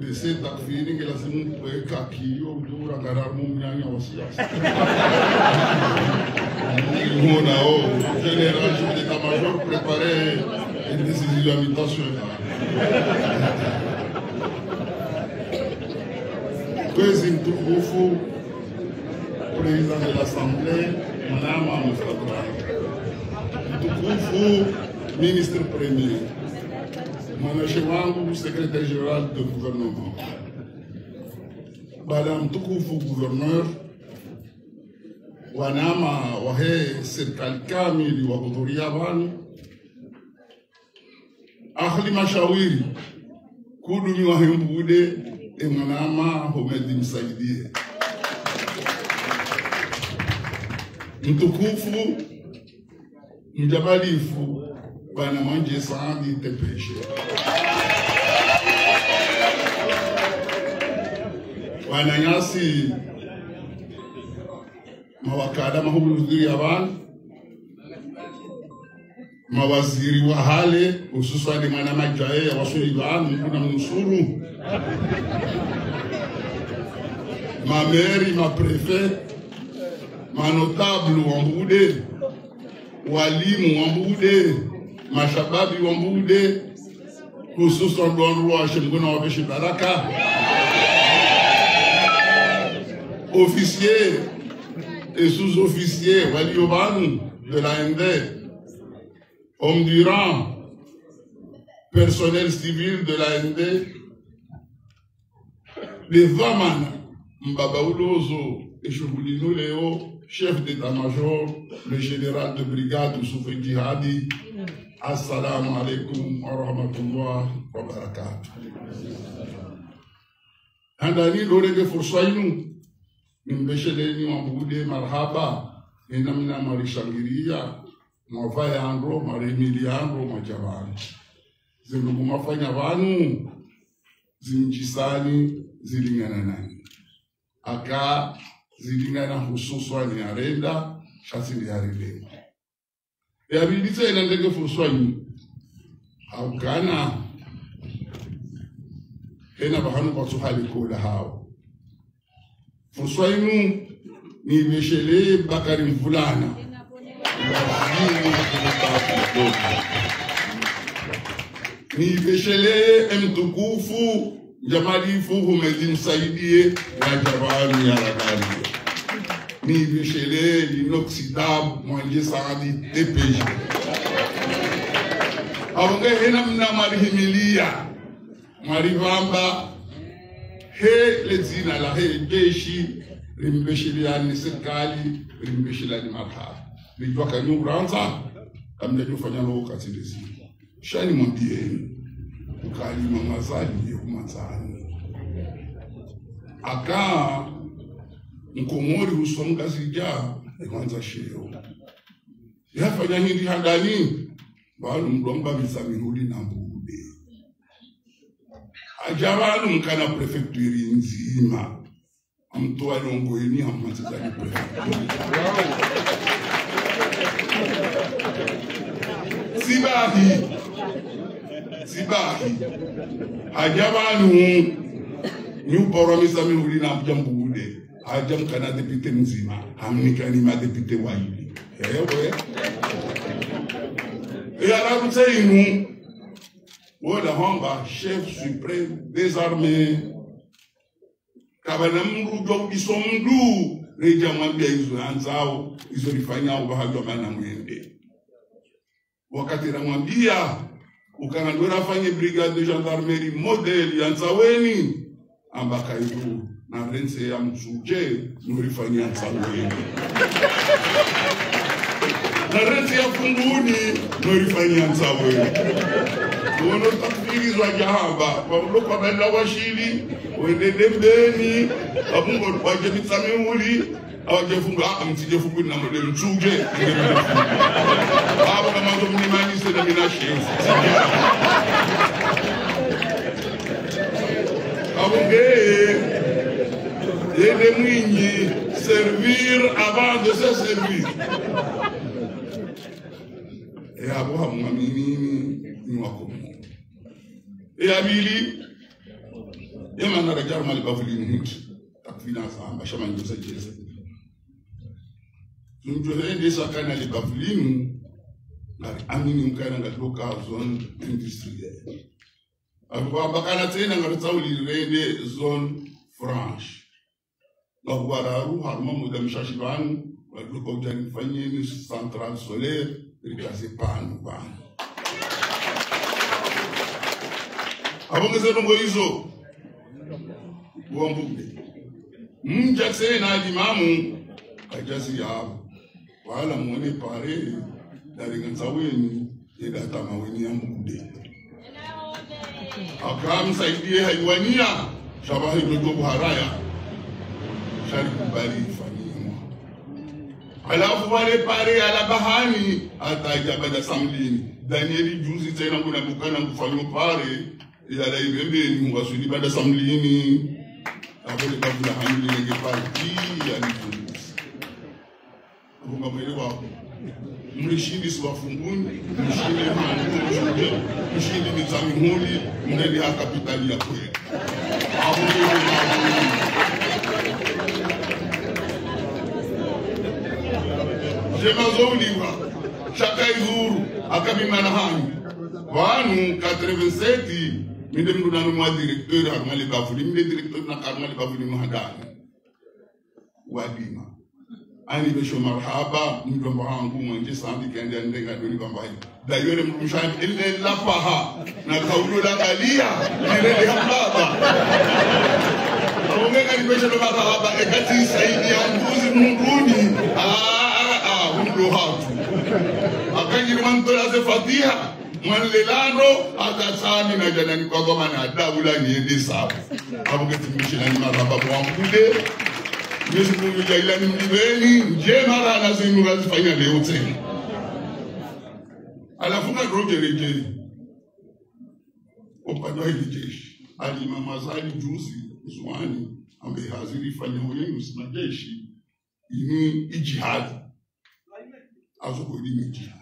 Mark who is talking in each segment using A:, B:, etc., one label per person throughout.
A: PDC takfiri que lazima kuweka kio mdura garamu mnyanya wa siasa. Nous au général d'état-major préparer une décision d'habitation. Président Tukufu, président de l'Assemblée, Madame Moustapha. Tukufu, ministre premier. Mwanache wangu secrétaire général de gouvernement. Madame Tukufu, gouverneur. Wanama wahe serikali kamili wa kuhudhuria bani. Ahli mashawiri kudumi wa hembude mwanama homedi msaidie. Mtukufu mjabalifu bana manje saadi tepeshe. Wananyasi mawakada mahudhuria bani. Mawaziri wa hale hususan mwana majae ya wasuri bani kuna mnusuru. Mameri, ma préfet, ma notable wambude, walimu wambude, mashababi wambude, hususan don roi shemgona wabeshi baraka. Officiers et sous-officiers waliobanu de la ND, hommes du rang, personnel civil de la ND, les Vaman, Mbaba Ulozo et Chouboulinou Léo, chef d'état-major, le général de brigade Soufi Djihadi, assalamu alaikum wa rahmatullah wa barakatuh. Handani lorege fursainu, mbesheleni wambude marhaba, enamina marishangiria, mwafaya andro, maremili andro, majabani. Zindugu mafanya vanu, zinjisani, zilingana nani. Aka zilingana hususwani arenda, shasili arilema. Ya bilise inandege furuswani, haukana, hena bahanu kwa suhali kola hao. Furuswani ni meshele Bakari Mvulana. Ni meshele Mtukufu Jamalifu Humedi Msaidie wa Jabali ya Radari. Ni meshele Linoxitab Mwanje Saadi DPG. Awonge hena mna marihimilia marivamba he lezina la he jeshi rimbesheliani serikali rimbesheliani marhaba. Nijua kanyu uranza kamda jufanya loo katilezi. Shani mwambieni ukali mamazali kumanzani. Aka mkomori usonga zija kwanza sheo. Yafanya hindi handani balu mdomba misamirudi na mbude. Ajabalu mkana prefecture nzima. Amtoa longoeni amanzali prefecture. Sibahi Ajabalu New Boromisa Mihuri na Mjambude Ajam kana depute mzima Hamnikani ma depute waili Ewe Arabu Tseinu Wola Homba chef suprême des armées Kabanamuru Jok Isomdu Reja Mwambia izo anzao Izo rifanya ubahadwa mana mwende Wakati namwambia ukanandwera afanye brigade de gendarmerie modèle yanzaweni ambaka hizo na rense ya msuje nurifanya yanzaweni na rense ya funguni nurifanya yanzaweni wono takfiri za jahaba wablo kwa benda washili wende dembeni abungo waje mitsamuli awajefunga mtijefungu na model msuje baba kama ndo mnimani sasa mina shefu abonge yende mwinyi servir avant de se servir et abo hamwamini ni wakomo et abili Yema na rajar mali bavulini hinti. Takfina samba shama njosa jeza. Tunjohende sakana li bavulini ngari amini mkaina ngatoka zone industrielle. Bakana tena ngari tsauli rende zone franche. Ngwararu haruma muda mshashibanu waduko ujani fanyeni centrale solaire rikase panu bana. Abongeze nongo hizo uambuke mjakse na limamu kajasi yabo wala muone pare dalinganzaweni yedata maweni ya mbude akamsaidie haiwania shabahi dogo buharaya shari kubali fanyimwa alafu wale pare ala bahani atajabada samlini Danieli juzi tena kuna bukana kufanywa pare yala ibembeni mwasuli bada samlini abole kabula hamili nge parti ya nifungusi abunga mwele wako mlishindi siwafunguni mlishindi hangu mlishindi nizami huli mneli ha kapitali ya kwe jema zouliwa shaka izuru akabimana hanyu wanu 87 mide mdu nanu mwa directeur harumali bafuli mide directeur na harumali bafuli mahadani wadima ani besho marhaba mdu mwangu mwanje sandi kende ndenga doni bambayi dayore mdu mshani ile lafaha na kaulu la galia ile hambaba aonge kani besho marhaba ekati saidi anguzi mruni mdu hatu akajiri mantola ze fatiha Mwanlelano atasami na janani kwa goma na adabula niende sabu. Hapo ketimisha ni maraba mwambude. Yesu Mungu ya ilani mlibeni. Nje mara anazimu razifanya leo tena. Alafunga droge rejeli. Upande wa hili jeshi. Alimama Zali juzi Mzwani ambaye haziri fanya hoyenu sina jeshi. Ini ijihadi. Azuko ini ijihadi.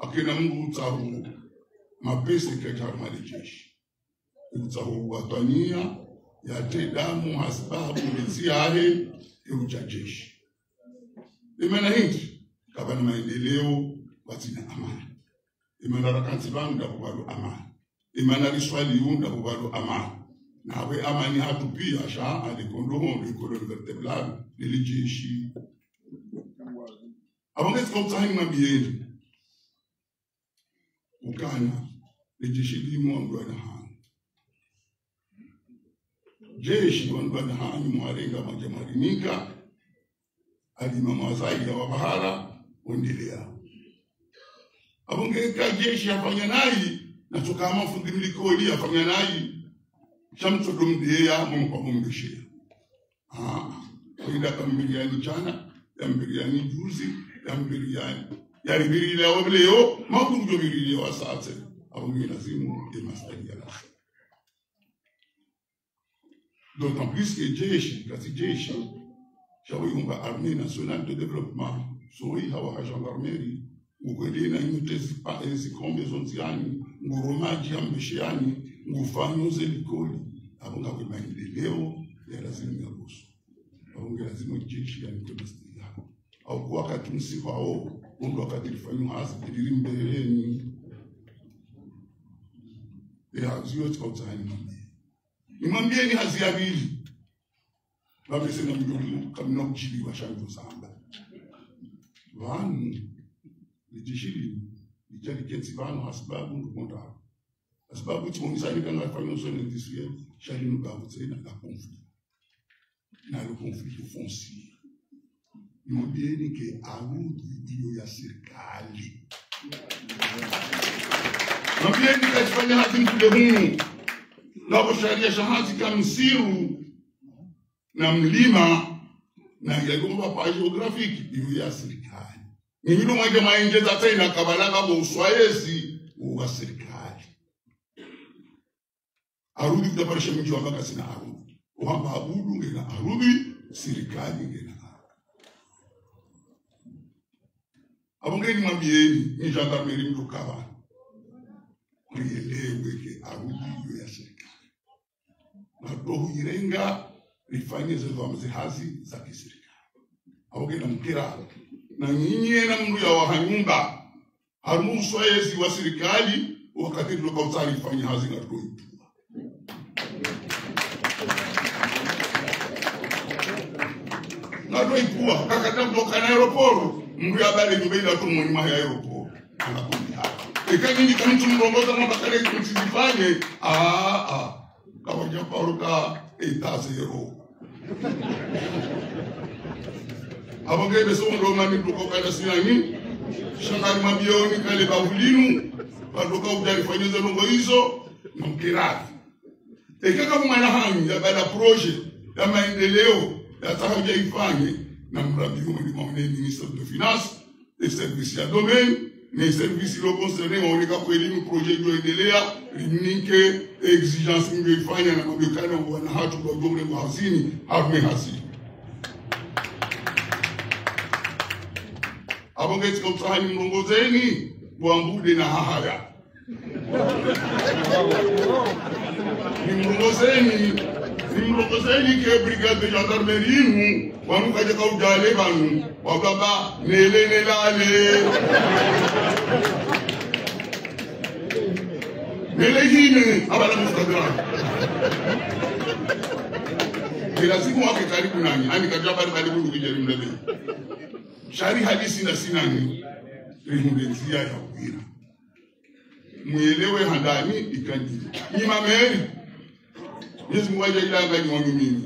A: Akina Mungu utahu mapesi kachar malijeshi utahu watania ya tedamu hasbabu mziahe eujajeshi imana hindi kabana maendeleo watina amani imana rakanti banga bubalo amani imana riswali yunda bubalo amani nawe amani hatu pia sha alikondomo likolo vertebrale lilijeshi abongezi kwa utahi mabiyeni ukana lijeshi limo ndwana hani jeshi ndwana hani mwarenga majamarinika alimama zaidi ya wabahara wendelea abongeka jeshi afanya nai na tukama fundi mlikoli afanya nai chamtodo mdeya mungu mumdishia kwenda kambiriani jana ya mbiriani juzi ya mbiriani yari birili awableyo makunjo birili wasate abongi lazimu emastagia la d'autant plus que jeshi kasi jeshi shawi unga armée nationale de développement soi hawa gendarmerie ukweli na nyutezi pa ezi kombe zonziani nguromaji ambeshiani ngufanyo zelikoli abonga kwa maendeleo ya lazima yabusu abongi lazima jeshi yani emastagia au kwa wakati msifa wao mundu wakati lifanyu hasa ilili mbeleni ya ziyo tika utahani mwambie imwambie ni hazi ya bili wabese na mjoli kamina kuchili wa shanjo samba vanu lijishili lijali kensi vanu hasibabu ndukonda hasibabu timongisani kanga fanyo zone industrielle shali nubavu tena la conflit na le conflit foncier Mwambieni ke arudi hiyo ya serikali. Mwambieni kachifanya hati mkule hunu. Na kusharia shahati kamsiru na mlima na yagomba pa geografiki hiyo ya serikali. Ni hilo mwaje maengeza tena kabalaga kwa uswayezi wa serikali. Arudi kutaparisha mji wa mpaka sina arudi. Uhamba abudu ngena arudi serikali ngena. Abongeni mwambieni ni gendarmerie mdukawa. Nielewe ke arudi hiyo ya serikali. Roho irenga rifanye zezo hazi za kiserikali. Awoge na mkira na nyinyi na mndu ya wahanyumba haruhusu yezi wa serikali wakati tuloka utari fanye hazi na roho ipua. Na roho ipua kakata mtoka na aeroporo mndu ya bale nyumba tu mwani mahi aeroporo anakundi hapa. Eka nyinyi kama mtu mrongoza mwambakale kumsizifanye kama japaruka etazero. Abangebe sondo mani tukoka na sinani shangari mabioni kale bavulinu badoka ujarifanya zongo hizo na mkirati. Eka kama mwana hangi ya bada proje ya maendeleo ya tahaja ifanye na mrabi ni maone ministre de finance et service ya domaine mais service lo concerné waoneka kwa elimu projet yoendelea limnike exigence mngefanya na mabekana wana hatu kwa jumla kwa hazini harume hazini abongeti kwa utahani mlongozeni buambude na hahaya nimlongozeni ke brigade de gendarmerie wanu kaje ka ujale banu wababa nele nelale nele abala mustadra bila siku wake karibu nani ani kajaba bali bundu kijari mlebe shari hadisi na sinani rihundenzia ya ubira muelewe handani ikanjili imameri Yesu mwaja ilanga ni wangu mimi.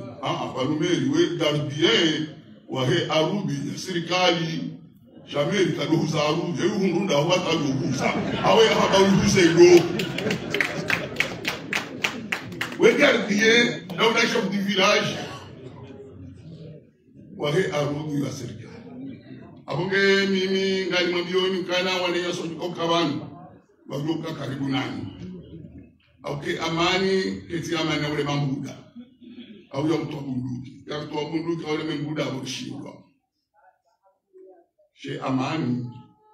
A: Palumeri we gardien wa he arubi ya serikali. Jameri kaduhuza arubi. Yu hundunda wata yuhuza. Awe haba yuhuza ilo. We gardien na una chef du village wa he arubi ya serikali. Abonge mimi ngali mabioni kana wane yaso jukokabani. Wajuka karibu nani. Okay, amani keti amani na ule mambuda. Au ya mtu wa bunduki. Ya mtu wa bunduki au ule mambuda wa shingwa. She amani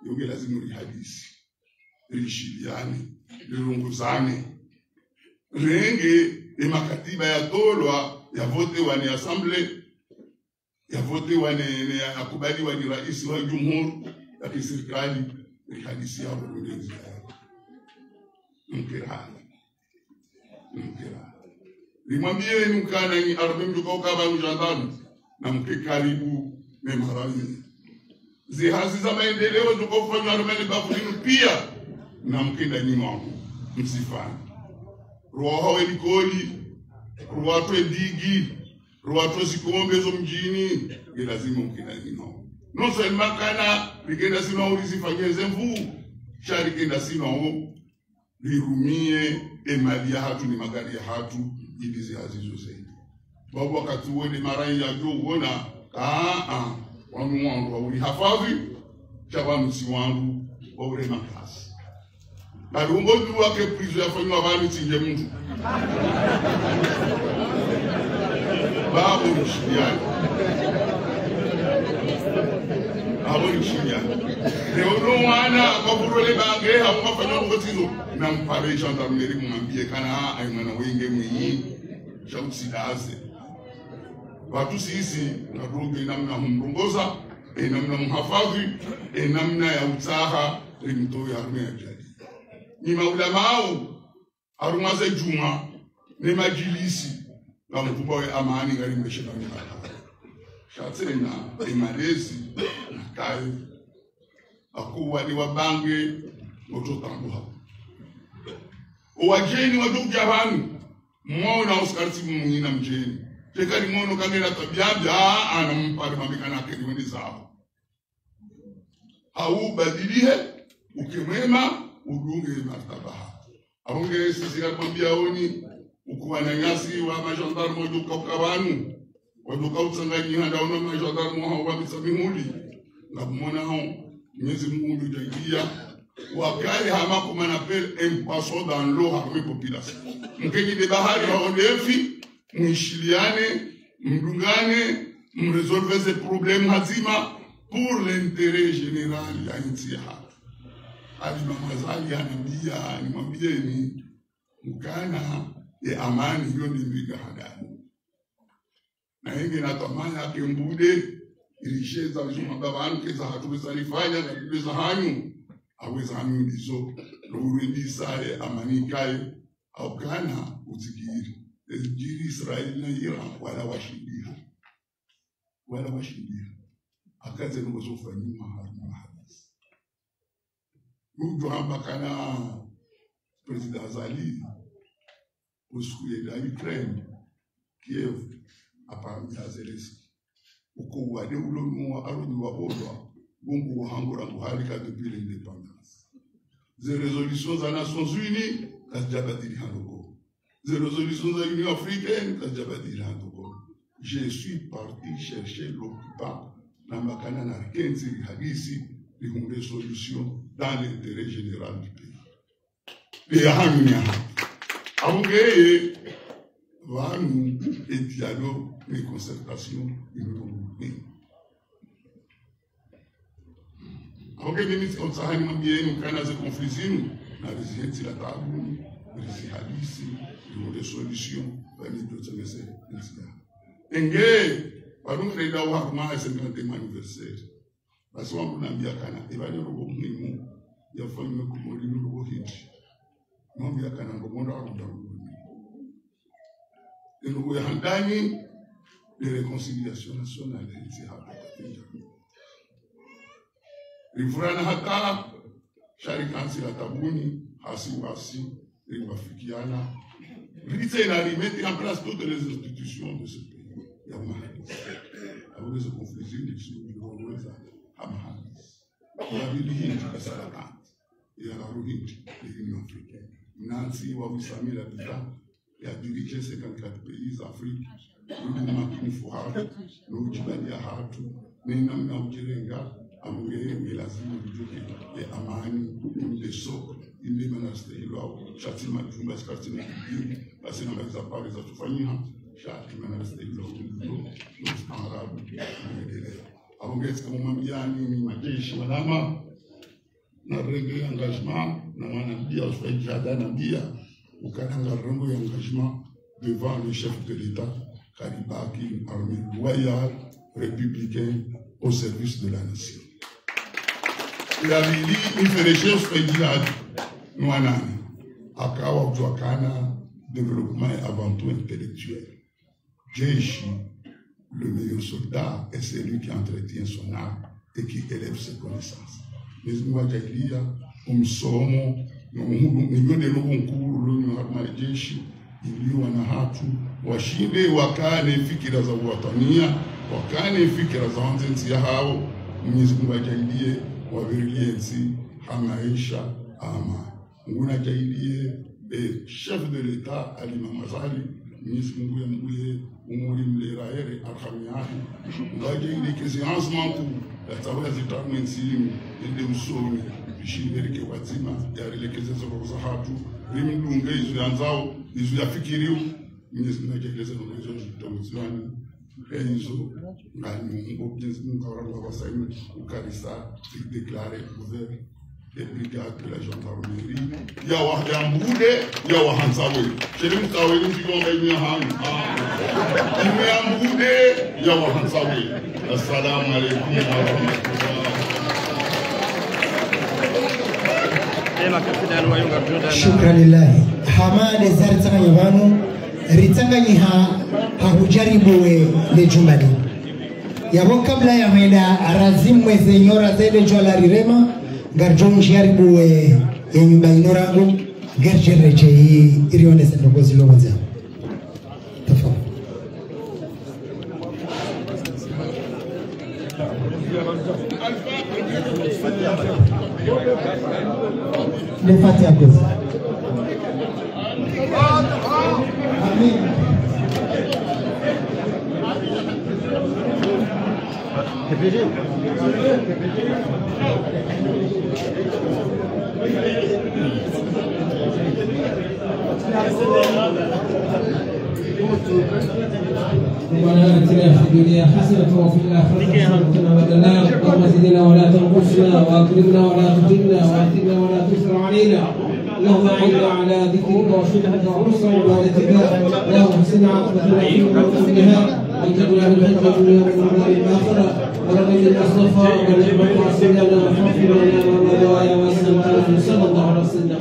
A: yoge lazima ulihadisi. Lishiliane, lirunguzane. Renge makatiba ya tolwa ya vote wane assemble ya vote wane ya kubali wani raisi wa jumhur ya kiserikali lihadisi ya ulinzi. Mkirana. Limwambie mkana ni arbe mjukoka ba mjandamu na mke karibu na marami. Zihazi za maendeleo tukofanywa armeni bafulinu pia na mke ndani mwangu msifani. Roho welikoli, roho digi, roho zikombe zo mjini, lazima mke ndani mwangu. Non seulement kana likenda sino ulizifanyeze mvu, shari kenda sino lirumie emali ya hatu ni magari ya hatu ilizi hazizo zaidi. Babu wakati uwene marai ya juu uona wanu wangu wa uli hafadhi chaba msi wangu wa ule makasi. Barungo duwa ke prizo ya fanyu wabani tinge mtu. Babu nishidiani. Babu nishidiani. Leono wana kwa burole bange hawa fanyo ngotizo na mpare gendarmerie mwambie kana aimana wenge mwi shauti daze watu sisi na roge namna humrongoza namna mhafadhi namna ya utaha limto ya arme ya jadi ni maulamau arumaze juma ni majilisi na mkubwa wa amani ngari mbeshana mkaka shatena imalezi na kai akuwa ni wabange mototambo hapo Uwajeni wadugu jahanu Mwana uskarisi mwingina mjeni Tekari mwono kangela tabiabia anampari mamikana keni wendi zao Hau badilihe ukimema udunge martabaha Arunge sisi kalpambia oni Ukuwa nyanyasi wa majandarmu waduka ukabanu Waduka utsanganyi handa una majandarmu hao wabisabimuli Na kumona hao Nyezi mungu jangia wakali hamako manapel impasso dans l'eau armée population mkenyi de bahari wa odefi mwishiliane mdungane mresolve ces problèmes hazima pour l'intérêt général ya nchi ya hapa ali mamazali anambia nimwambie ni mkana amani hiyo ni mbiga hadani na ingi natamani akimbude ilisheza vizuma babanu keza hatuwezalifanya na kibeza hanyu aweza hanyu ndizo lurindisare amanikaye au kana uzikiri jiri Israeli na Iran wala washindia akaze n'ubuzofanya mahali Nous avons président Azali pour secourir l'Ukraine, Kiev, à partir de Zelensky. Au Kouwa, de Oulomou, à Rodoua, Bongo, Hangora, Mouhalika depuis l'indépendance. Des résolutions des Nations Unies, Kajabadi Handoko. Des résolutions de l'Union africaine, Kajabadi Handoko. Je suis parti chercher l'occupant, Namakana Narkenzi, Hadisi, des solutions dans l'intérêt général du pays. Les Hamia, Amougé, Vanou, et dialogue, les concertations, ils nous Amougé, ministre, comme ça, nous avons bien des conflits, nous avons des la table, des hadiths, des solutions, des solutions. Engé, pardon, les dawa, comment est-ce que nous avons anniversaire? Parce que nous avons kana ibali robo mnimu ya fanya kumuri robo hiti mambo ya kana ngomonda arudani ndio ya handani de réconciliation nationale c'est hapa rifurana hata sharika la tabuni hasiwasi iliwafikiana l'idée n'a remettre en place toutes les institutions de ce pays ya mahali avec ce conflit de Hindi Sarakant, et à la Rohingya, l'Union africaine. Nancy, Wabusami, l'habitant, il a dirigé 54 pays d'Afrique, nous Makini Fouhad, nous Djibani Ahatu, nous Namna Ujirenga, Amouye, Melazim, et Amani, nous les Sok, il est menacé, il a Chatima Jumba, Skatina, parce que nous avons pas les Atufania, Chatima menacé, il a nous Arabes, Aongeza kama mbiani ni majeshi walama na rengo ya engagement na wanabia usifajada na bia ukananga rengo ya engagement devant le chef de l'État Karibaki, une armée loyale, républicaine au service de la nation. Il avait dit il fait les choses fajada nuanani akawa utuakana développement et avant tout intellectuel. Jeshi le meilleur soldat est celui qui entretient son âme et qui élève ses connaissances. Nous avons dit que nous sommes washinde wakane fikira za Watania, wakane fikira za wanzenzi hao. Mwenyezi Mungu ajaidie wavirie nsi hamaisha ama. Mungu ajaidie chef de l'État Ali Mamazali. Mwenyezi Mungu yambuye umuri mleraere arhamiani. Mungu ajaidie kesiansi manku ya tawa zitamu nsimu ende usoni bishimbereke wazima yarilekeze za hatu rimdunge izu yanzao izu yafikiriu. Mwenyezi Mungu ajaidie zono zitamuzwani enzo ngani Mwenyezi Mungu awala wasaimi ukarisa déclarer ouvert des brigades de la gendarmerie ya wahjambude ya wahansawe cheli mkawe mtigomba imehanu imeyambude ya wahansawe. Assalamu alaikum wa rahmatullahi.
B: Shukran lillahi. Hamade zaritanga nyavanu ritanga nyiha hakujaribuwe lejumbani yabo kabla ya meda arazimu mweze nyora zede jola rirema garjon jaribuwe yenyumba inorangu gerjereche hii irione sendogozi logoza tafadhali. Le Fatiha kozi. Amin.
C: ربنا آتنا في الدنيا حسنة وفي الآخرة حسنة وقنا عذاب النار. اللهم زدنا ولا تنقصنا وأكرمنا ولا تهنا وآتنا ولا تسر علينا. اللهم أعنا على ذكرك وشكرك وحسن عبادتك اللهم احسن عاقبتنا في الأمور كلها وجعلنا من خير الدنيا والنار الآخرة ورضي المصطفى ونعمة رسولنا وحفظنا ومضايا وسلم صلى الله عليه وسلم.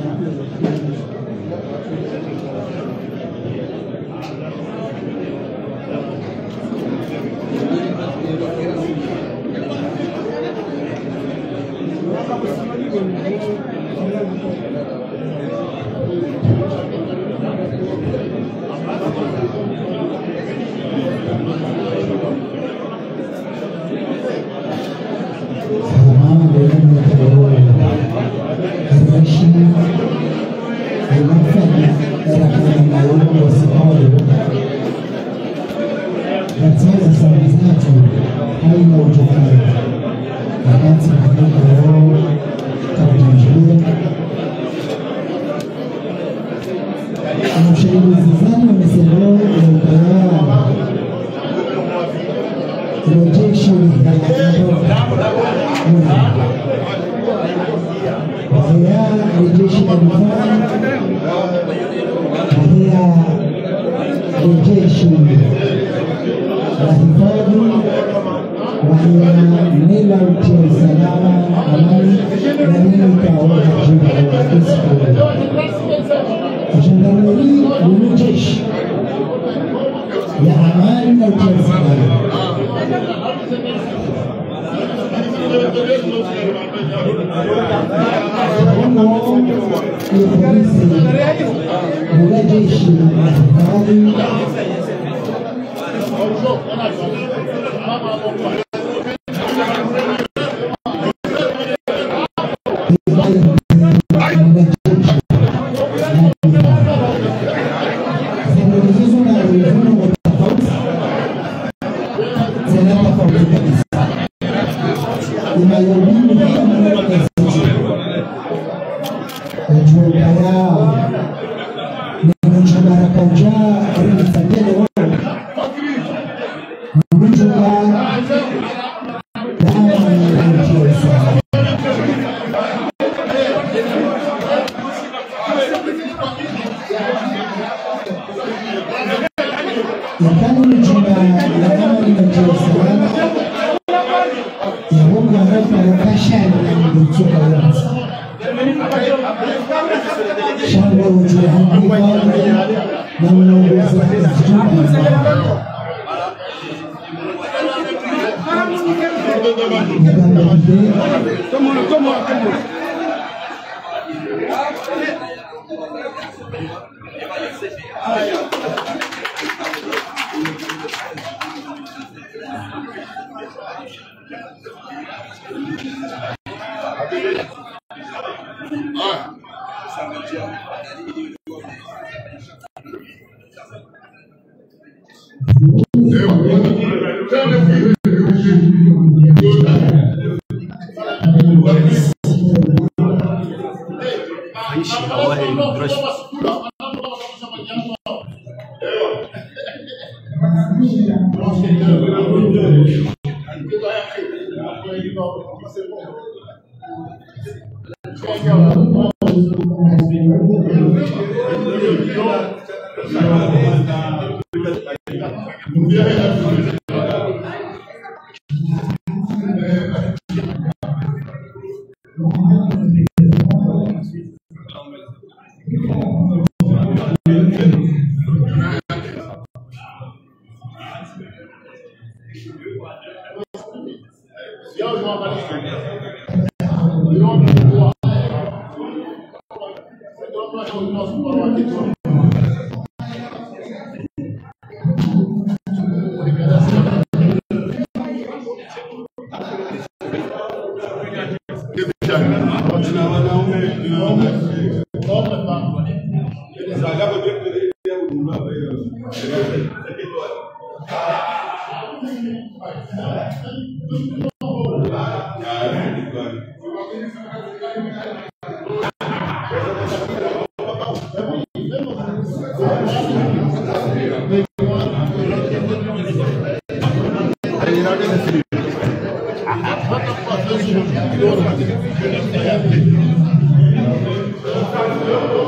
A: Thank you.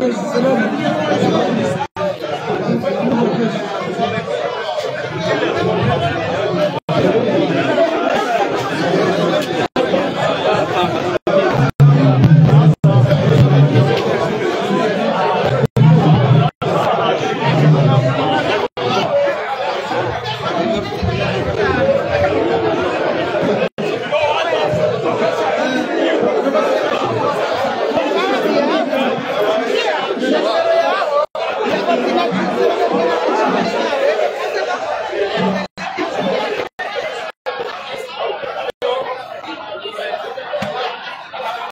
D: Thank you.